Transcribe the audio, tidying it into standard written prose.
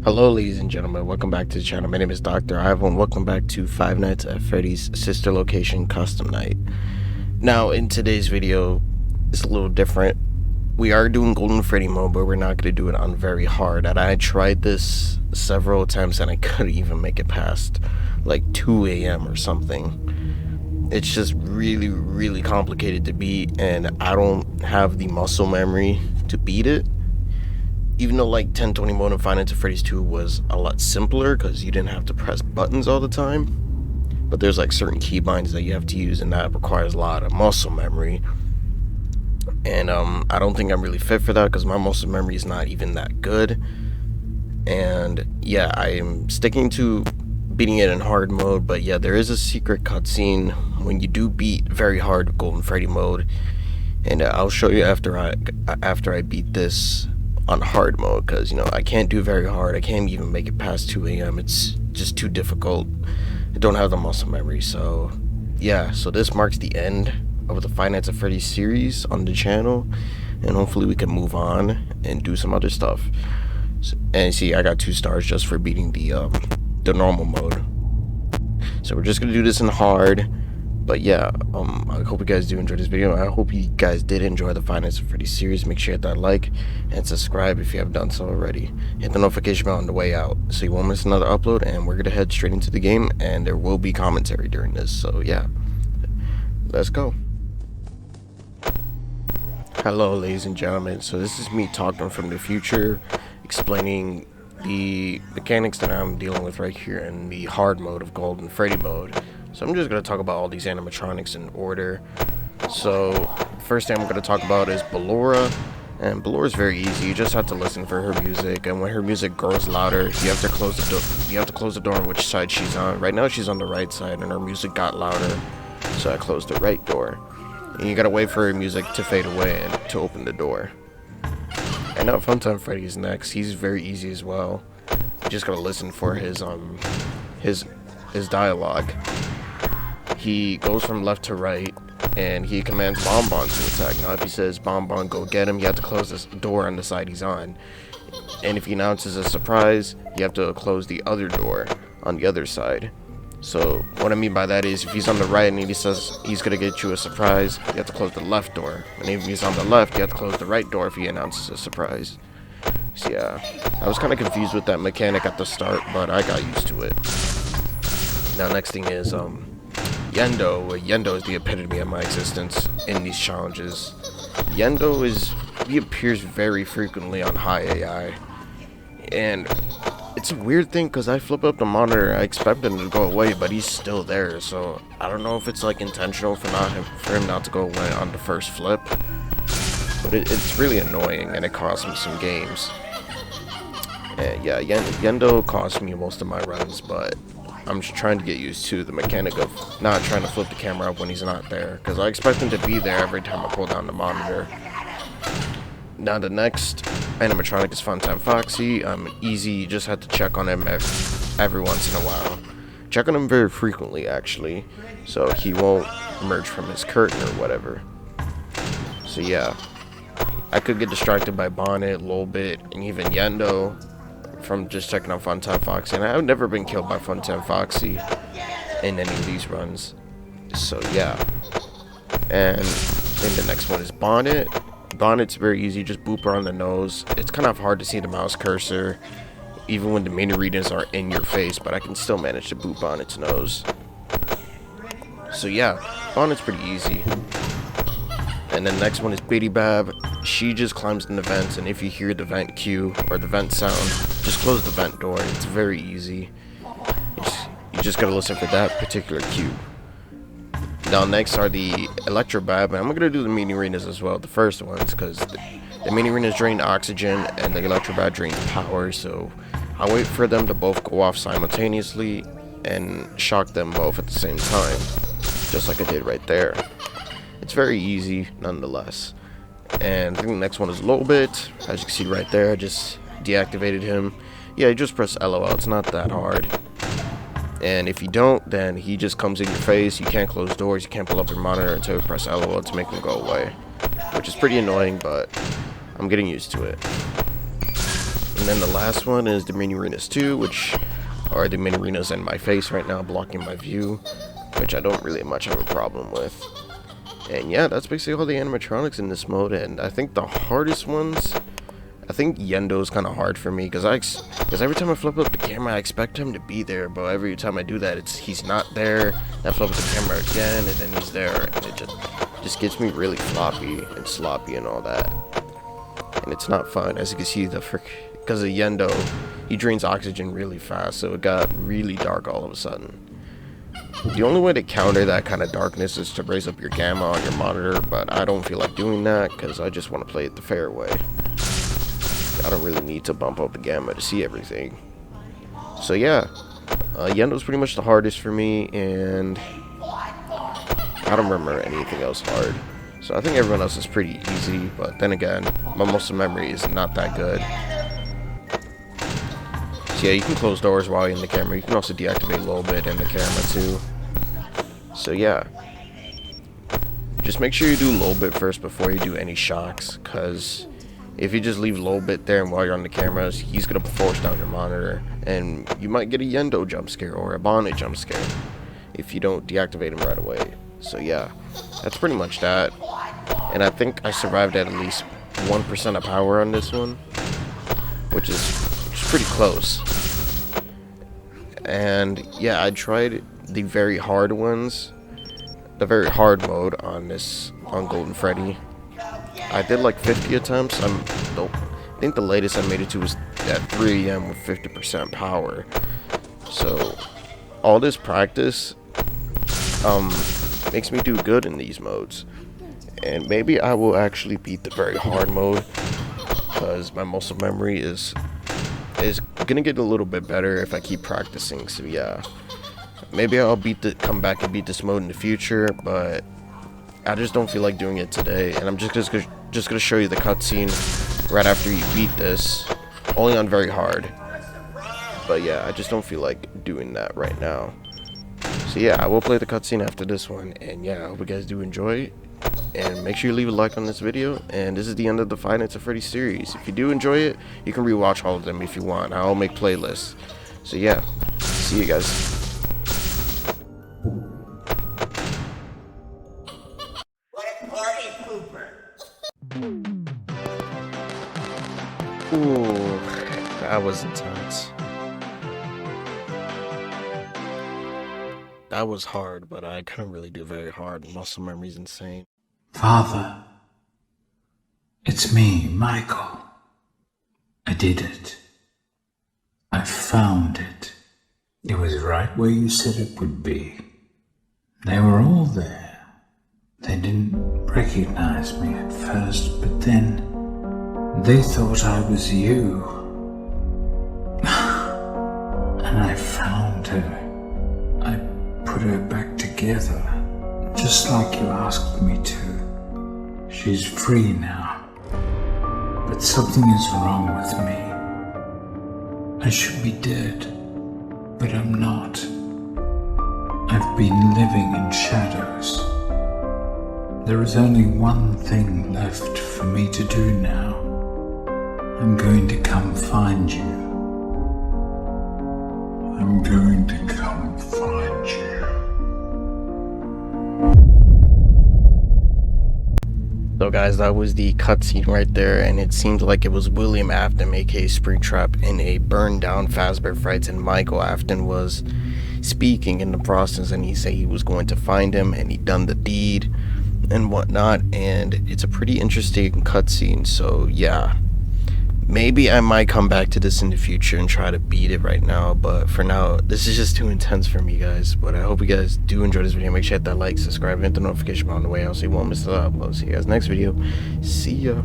Hello ladies and gentlemen, welcome back to the channel. My name is Dr. Ivan. Welcome back to Five Nights at Freddy's Sister Location Custom Night. Now in today's video, it's a little different. We are doing Golden Freddy mode, but we're not going to do it on very hard. And I tried this several times and I couldn't even make it past like 2 a.m. or something. It's just really complicated to beat, and I don't have the muscle memory to beat it. Even though like 1020 mode in Five Nights at Freddy's 2 was a lot simpler because you didn't have to press buttons all the time, but there's like certain keybinds that you have to use, and that requires a lot of muscle memory. And I don't think I'm really fit for that because my muscle memory is not even that good. And yeah, I'm sticking to beating it in hard mode, but yeah, there is a secret cutscene when you do beat very hard Golden Freddy mode, and I'll show you after I beat this on hard mode, because I can't do very hard. I can't even make it past 2 a.m. It's just too difficult. I don't have the muscle memory. So yeah, so this marks the end of the Five Nights at Freddy's series on the channel, and hopefully we can move on and do some other stuff. And see, I got 2 stars just for beating the normal mode. So we're just gonna do this in hard. But yeah, I hope you guys do enjoy this video. I hope you guys did enjoy the Five Nights at Freddy's series. Make sure you hit that like and subscribe if you haven't done so already. Hit the notification bell on the way out so you won't miss another upload. And we're gonna head straight into the game, and there will be commentary during this. So yeah, let's go. Hello ladies and gentlemen, so this is me talking from the future, explaining the mechanics that I'm dealing with right here in the hard mode of Golden Freddy mode. So I'm just going to talk about all these animatronics in order. So first thing I'm going to talk about is Ballora. And Ballora is very easy. You just have to listen for her music, and when her music grows louder, you have to close the door. You have to close the door on which side she's on. Right now she's on the right side, and her music got louder, so I closed the right door. And you got to wait for her music to fade away and to open the door. And now Funtime Freddy is next. He's very easy as well. You just got to listen for his dialogue. He goes from left to right, and he commands Bonbon to attack. Now if he says Bonbon go get him, you have to close this door on the side he's on. And if he announces a surprise, you have to close the other door on the other side. So what I mean by that is, if he's on the right and he says he's gonna get you a surprise, you have to close the left door. And if he's on the left, you have to close the right door if he announces a surprise. So yeah, I was kind of confused with that mechanic at the start, but I got used to it. Now next thing is Yendo. Yendo is the epitome of my existence in these challenges. He appears very frequently on high AI, and it's a weird thing because I flip up the monitor. I expect him to go away, but he's still there. So I don't know if it's like intentional for him not to go away on the first flip, but it's really annoying, and it costs me some games. And yeah, Yendo costs me most of my runs, but I'm just trying to get used to the mechanic of not trying to flip the camera up when he's not there, because I expect him to be there every time I pull down the monitor. Now the next animatronic is Funtime Foxy. Easy, you just have to check on him every once in a while. Check on him very frequently, actually, so he won't emerge from his curtain or whatever. So yeah, I could get distracted by Bonnet, Lolbit, and even Yendo from just checking on Funtime Foxy, and I've never been killed by Funtime Foxy in any of these runs. So yeah, and then the next one is Bonnet. Bonnet's very easy, just boop her on the nose. It's kind of hard to see the mouse cursor even when the mini readings are in your face, but I can still manage to boop on its nose. So yeah, Bonnet's pretty easy. And then the next one is Bitty Bab. She just climbs in the vents, and if you hear the vent cue or the vent sound, just close the vent door. It's very easy. You just gotta listen for that particular cue. Now next are the Electro Bab, and I'm gonna do the mini arenas as well, the first ones, because the mini arenas drain oxygen and the Electro Bab drains power. So I wait for them to both go off simultaneously and shock them both at the same time, just like I did right there. It's very easy nonetheless. And I think the next one is Lolbit. As you can see right there, I just deactivated him. Yeah, you just press LOL, it's not that hard. And if you don't, then he just comes in your face. You can't close doors, you can't pull up your monitor until you press LOL to make him go away, which is pretty annoying, but I'm getting used to it. And then the last one is the mini arenas 2, which are the mini arenas in my face right now, blocking my view, which I don't really much have a problem with. And yeah, that's basically all the animatronics in this mode. And I think the hardest ones, I think Yendo's kind of hard for me, because every time I flip up the camera, I expect him to be there, but every time I do that, he's not there. I flip up the camera again, and then he's there, and it just gets me really floppy and sloppy and all that. And it's not fun. As you can see, because of Yendo, he drains oxygen really fast, so it got really dark all of a sudden. The only way to counter that kind of darkness is to raise up your gamma on your monitor, but I don't feel like doing that because I just want to play it the fair way. I don't really need to bump up the gamma to see everything. So yeah, Yendo's pretty much the hardest for me, and I don't remember anything else hard. So I think everyone else is pretty easy, but then again, my muscle memory is not that good. So yeah, you can close doors while you're in the camera. You can also deactivate a little bit in the camera too. So yeah, just make sure you do low bit first before you do any shocks, because if you just leave low bit there and while you're on the cameras, he's gonna force down your monitor, and you might get a Yendo jump scare or a Bonnet jump scare if you don't deactivate him right away. So yeah, that's pretty much that. And I think I survived at least 1% of power on this one, which is pretty close. And yeah, I tried the very hard ones, the very hard mode on Golden Freddy. I did like 50 attempts. I think the latest I made it to was at 3 AM with 50% power. So all this practice makes me do good in these modes, and maybe I will actually beat the very hard mode, because my muscle memory is gonna get a little bit better if I keep practicing. So yeah, maybe I'll come back and beat this mode in the future, but I just don't feel like doing it today. And I'm just gonna show you the cutscene right after you beat this, only on very hard. But yeah, I just don't feel like doing that right now. So yeah, I will play the cutscene after this one, and yeah, I hope you guys do enjoy it. And make sure you leave a like on this video. And this is the end of the Five Nights at Freddy series. If you do enjoy it, you can rewatch all of them if you want. I'll make playlists. So yeah, see you guys. What a party pooper! Ooh, that was intense. That was hard, but I couldn't really do very hard. Muscle memory's insane. Father, it's me, Michael. I did it. I found it. It was right where you said it would be. They were all there. They didn't recognize me at first, but then they thought I was you. And I found her. I put her back together, just like you asked me to. She's free now, but something is wrong with me. I should be dead, but I'm not. I've been living in shadows. There is only one thing left for me to do now. I'm going to come find you. I'm going to come find you. So guys, that was the cutscene right there, and it seemed like it was William Afton, aka Springtrap, in a burned down Fazbear Frights, and Michael Afton was speaking in the process, and he said he was going to find him and he'd done the deed and whatnot. And it's a pretty interesting cutscene. So yeah, maybe I might come back to this in the future and try to beat it right now, but for now this is just too intense for me, guys. But I hope you guys do enjoy this video. Make sure you hit that like, subscribe, and hit the notification bell on the way out so you won't miss the upload. See you guys next video. See ya.